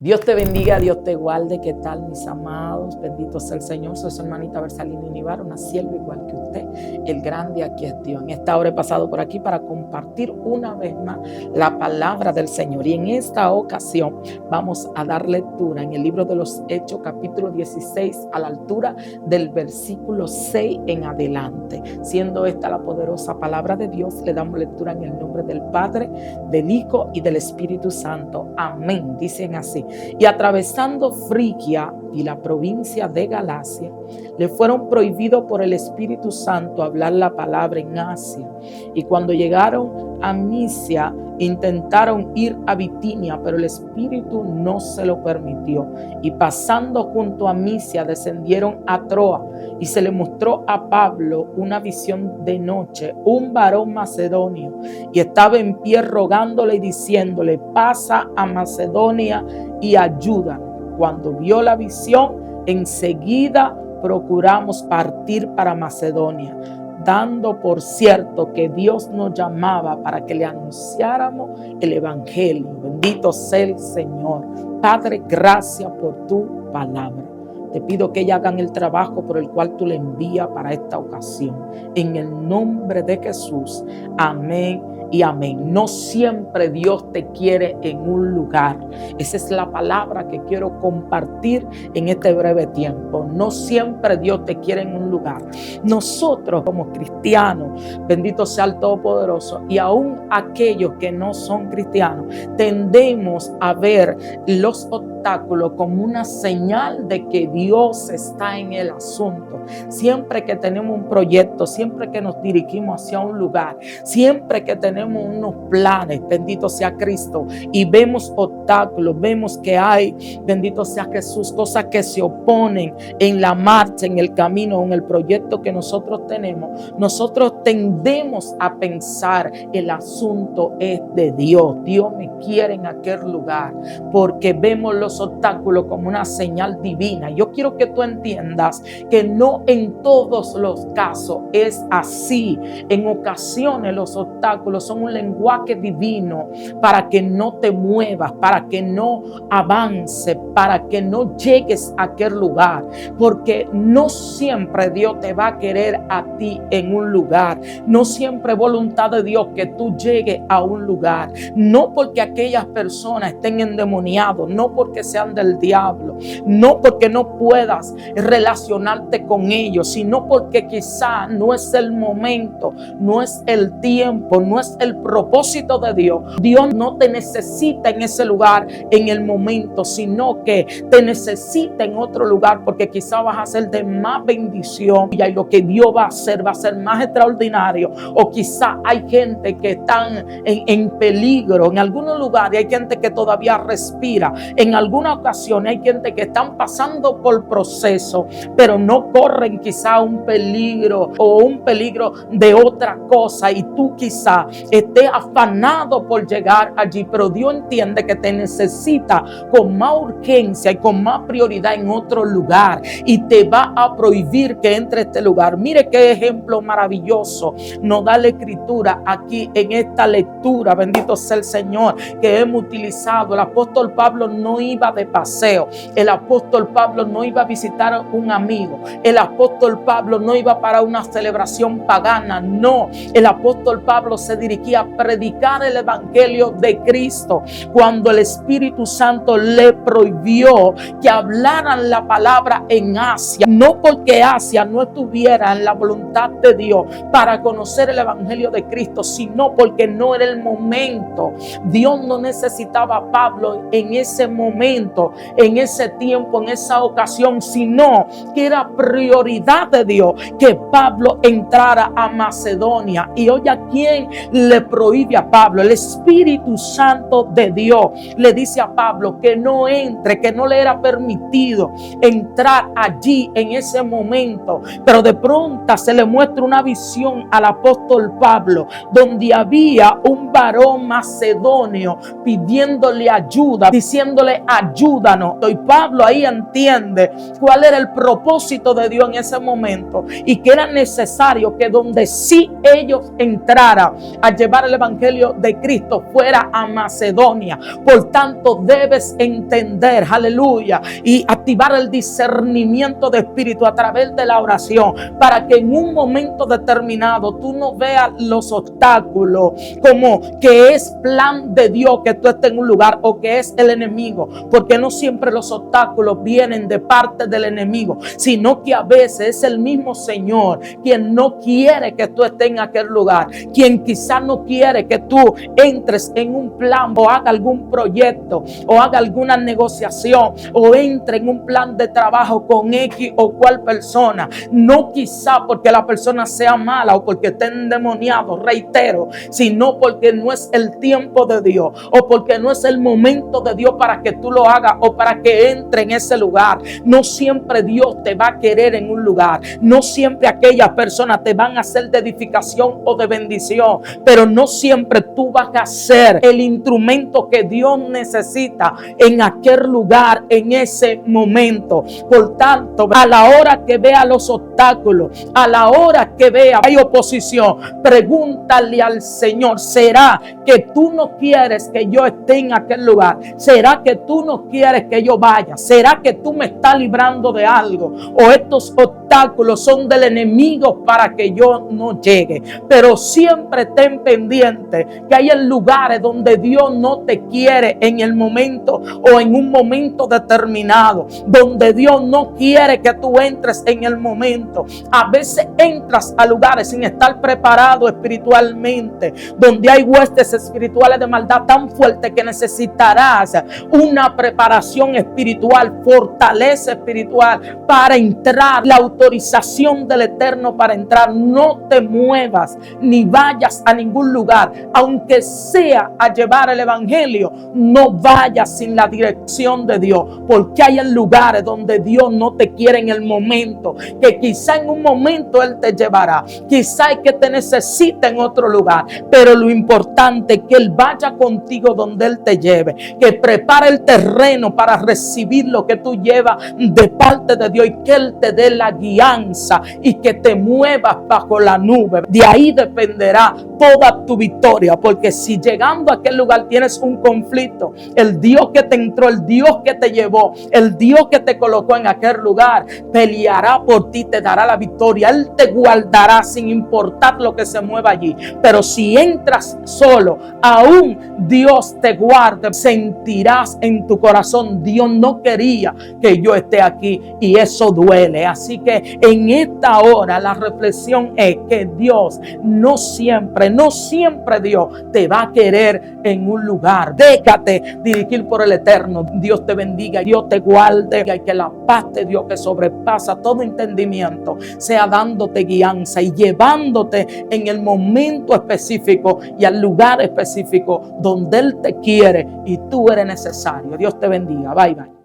Dios te bendiga, Dios te guarde. ¿Qué tal, mis amados? Bendito sea el Señor. Soy su hermanita Bersalini Nivar, una sierva igual que usted. El grande aquí es Dios. En esta hora he pasado por aquí para compartir una vez más la palabra del Señor. Y en esta ocasión vamos a dar lectura en el libro de los Hechos, capítulo 16, a la altura del versículo 6 en adelante. Siendo esta la poderosa palabra de Dios, le damos lectura en el nombre del Padre, del Hijo y del Espíritu Santo. Amén. Dicen así. Y atravesando Frigia y la provincia de Galacia, le fueron prohibidos por el Espíritu Santo hablar la palabra en Asia. Y cuando llegaron a Misia, intentaron ir a Bitinia, pero el Espíritu no se lo permitió. Y pasando junto a Misia, descendieron a Troa. Y se le mostró a Pablo una visión de noche, un varón macedonio, y estaba en pie rogándole y diciéndole: pasa a Macedonia y ayuda. Cuando vio la visión, enseguida procuramos partir para Macedonia, dando por cierto que Dios nos llamaba para que le anunciáramos el evangelio. Bendito sea el Señor. Padre, gracias por tu palabra. Te pido que ellas hagan el trabajo por el cual tú le envías para esta ocasión. En el nombre de Jesús. Amén y amén. No siempre Dios te quiere en un lugar. Esa es la palabra que quiero compartir en este breve tiempo. No siempre Dios te quiere en un lugar. Nosotros como cristianos, bendito sea el Todopoderoso, y aún aquellos que no son cristianos, tendemos a ver los obstáculos como una señal de que Dios está en el asunto. Siempre que tenemos un proyecto, siempre que nos dirigimos hacia un lugar, siempre que tenemos unos planes, bendito sea Cristo, y vemos obstáculos, vemos que hay, bendito sea Jesús, cosas que se oponen en la marcha, en el camino, en el proyecto que nosotros tenemos, nosotros tendemos a pensar: el asunto es de Dios, Dios me quiere en aquel lugar, porque vemos los obstáculos como una señal divina. Yo quiero que tú entiendas que no en todos los casos es así. En ocasiones los obstáculos son un lenguaje divino para que no te muevas, para que no avances, para que no llegues a aquel lugar, porque no siempre Dios te va a querer a ti en un lugar. No siempre es voluntad de Dios que tú llegues a un lugar, no porque aquellas personas estén endemoniados, no porque sean del diablo, no porque no puedas relacionarte con ellos, sino porque quizá no es el momento, no es el tiempo, no es el propósito de Dios. Dios no te necesita en ese lugar en el momento, sino que te necesita en otro lugar, porque quizá vas a ser de más bendición y lo que Dios va a ser más extraordinario. O quizá hay gente que están en peligro en algunos lugares, hay gente que todavía respira, en algunas ocasiones hay gente que están pasando por proceso, pero no corren quizá un peligro o un peligro de otra cosa, y tú quizá estés afanado por llegar allí, pero Dios entiende que te necesita con más urgencia y con más prioridad en otro lugar, y te va a prohibir que entre a este lugar. Mire qué ejemplo maravilloso nos da la Escritura aquí en esta lectura, bendito sea el Señor, que hemos utilizado. El apóstol Pablo no iba de paseo, el apóstol Pablo no iba a visitar a un amigo, el apóstol Pablo no iba para una celebración pagana, no, el apóstol Pablo se dirigía a predicar el evangelio de Cristo. Cuando el Espíritu Santo le prohibió que hablaran la palabra en Asia, no porque Asia no estuviera en la voluntad de Dios para conocer el evangelio de Cristo, sino porque no era el momento. Dios no necesitaba a Pablo en ese momento, en ese tiempo, en esa ocasión, sino que era prioridad de Dios que Pablo entrara a Macedonia. Y oye, ¿a quién le prohíbe a Pablo? El Espíritu Santo de Dios le dice a Pablo que no entre, que no le era permitido entrar allí en ese momento. Pero de pronto se le muestra una visión al apóstol Pablo, donde había un varón macedonio pidiéndole ayuda, diciéndole: ayúdanos. Y Pablo ahí entiende cuál era el propósito de Dios en ese momento, y que era necesario que donde sí ellos entraran, allí llevar el evangelio de Cristo fuera a Macedonia. Por tanto, debes entender, aleluya, y activar el discernimiento de espíritu a través de la oración, para que en un momento determinado tú no veas los obstáculos como que es plan de Dios que tú estés en un lugar o que es el enemigo, porque no siempre los obstáculos vienen de parte del enemigo, sino que a veces es el mismo Señor quien no quiere que tú estés en aquel lugar, quien quizás no quiere que tú entres en un plan o haga algún proyecto o haga alguna negociación o entre en un plan de trabajo con X o cual persona. No quizá porque la persona sea mala o porque esté endemoniado, reitero, sino porque no es el tiempo de Dios o porque no es el momento de Dios para que tú lo hagas o para que entre en ese lugar. No siempre Dios te va a querer en un lugar, no siempre aquellas personas te van a hacer de edificación o de bendición, pero no siempre tú vas a ser el instrumento que Dios necesita en aquel lugar, en ese momento. Por tanto, a la hora que vea los obstáculos, a la hora que vea hay oposición, pregúntale al Señor: ¿será que tú no quieres que yo esté en aquel lugar? ¿Será que tú no quieres que yo vaya? ¿Será que tú me estás librando de algo? ¿O estos obstáculos son del enemigo para que yo no llegue? Pero siempre ten pendiente que hay en lugares donde Dios no te quiere en el momento o en un momento determinado, donde Dios no quiere que tú entres en el momento. A veces entras a lugares sin estar preparado espiritualmente, donde hay huestes espirituales de maldad tan fuertes que necesitarás una preparación espiritual, fortaleza espiritual para entrar, la autorización del Eterno para entrar. No te muevas ni vayas a ningún lugar, aunque sea a llevar el evangelio. No vayas sin la dirección de Dios, porque hay en lugares donde Dios no te quiere en el momento, que quizá en un momento Él te llevará, quizá hay que te necesita en otro lugar, pero lo importante es que Él vaya contigo donde Él te lleve, que prepare el terreno para recibir lo que tú llevas de parte de Dios, y que Él te dé la guianza y que te muevas bajo la nube. De ahí dependerá toda tu victoria, porque si llegando a aquel lugar tienes un conflicto, el Dios que te entró, el Dios que te llevó, el Dios que te colocó en aquel lugar, peleará por ti, te dará la victoria. Él te guardará sin importar lo que se mueva allí. Pero si entras solo, aún Dios te guarde. Sentirás en tu corazón: Dios no quería que yo esté aquí, y eso duele. Así que en esta hora la reflexión es que Dios no siempre Dios te va a querer en un lugar. Déjate dirigir por el Eterno. Dios te bendiga, Dios te guarde, y que la paz de Dios, que sobrepasa todo entendimiento, sea dándote guianza y llevándote en el momento específico y al lugar específico donde Él te quiere y tú eres necesario. Dios te bendiga. Bye, bye.